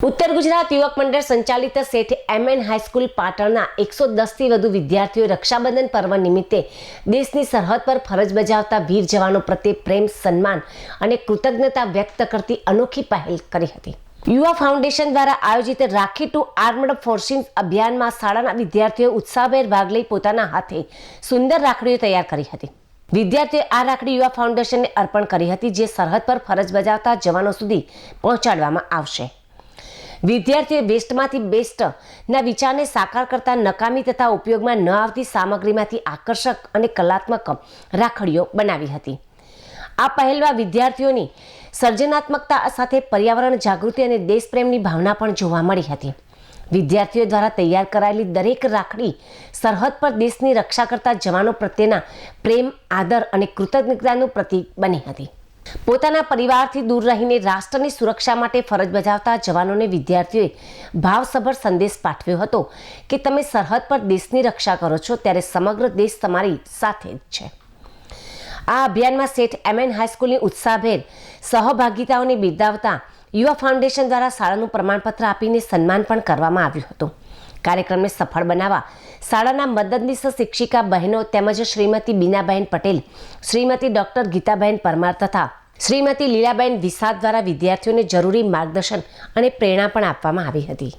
ઉત્તર ગુજરાત યુવક મંડળ સંચાલિત શેઠ એમએન હાઈસ્કૂલ પાટણના 110થી વધુ વિદ્યાર્થીઓએ રક્ષાબંધન પર્વ નિમિત્તે દેશની સરહદ પર ફરજ બજાવતા વીર જવાનો પ્રત્યે પ્રેમ, સન્માન અને કૃતજ્ઞતા વ્યક્ત કરતી અનોખી પહેલ કરી હતી। યુવા ફાઉન્ડેશન દ્વારા આયોજિત રાખી ટુ આર્મડ ફોર્સિસ અભિયાનમાં શાળાના વિદ્યાર્થીઓએ ઉત્સાહભેર ભાગ લઈ પોતાના હાથે સુંદર રાખડીઓ તૈયાર કરી હતી। વિદ્યાર્થીઓએ આ રાખડી યુવા ફાઉન્ડેશનને અર્પણ કરી હતી, જે સરહદ પર ફરજ બજાવતા જવાનો સુધી પહોંચાડવામાં આવશે। વિદ્યાર્થીઓએ વેસ્ટમાંથી બેસ્ટના વિચારને સાકાર કરતા નકામી તથા ઉપયોગમાં ન આવતી સામગ્રીમાંથી આકર્ષક અને કલાત્મક રાખડીઓ બનાવી હતી। આ પહેલમાં વિદ્યાર્થીઓની સર્જનાત્મકતા સાથે પર્યાવરણ જાગૃતિ અને દેશપ્રેમની ભાવના પણ જોવા મળી હતી। વિદ્યાર્થીઓ દ્વારા તૈયાર કરાયેલી દરેક રાખડી સરહદ પર દેશની રક્ષા કરતા જવાનો પ્રત્યેના પ્રેમ, આદર અને કૃતજ્ઞતાનું પ્રતીક બની હતી। પોતાના પરિવારથી દૂર રહીને રાષ્ટ્રની સુરક્ષા માટે ફરજ બજાવતા જવાનોને વિદ્યાર્થીઓએ ભાવસભર સંદેશ પાઠવ્યો હતો કે તમે સરહદ પર દેશની રક્ષા કરો છો ત્યારે સમગ્ર દેશ તમારી સાથે જ છે। આ અભિયાનમાં શેઠ એમએન હાઈસ્કૂલની ઉત્સાહભેર સહભાગિતાઓને બિરદાવતા યુવા ફાઉન્ડેશન દ્વારા શાળાનું પ્રમાણપત્ર આપીને સન્માન પણ કરવામાં આવ્યું હતું। કાર્યક્રમને સફળ બનાવવા શાળાના મદદનીશ શિક્ષિકા બહેનો તેમજ શ્રીમતી બીનાબેન પટેલ, શ્રીમતી ડૉક્ટર ગીતાબેન પરમાર તથા શ્રીમતી લીલાબેન વિસાદ દ્વારા વિદ્યાર્થીઓને જરૂરી માર્ગદર્શન અને પ્રેરણા પણ આપવામાં આવી હતી।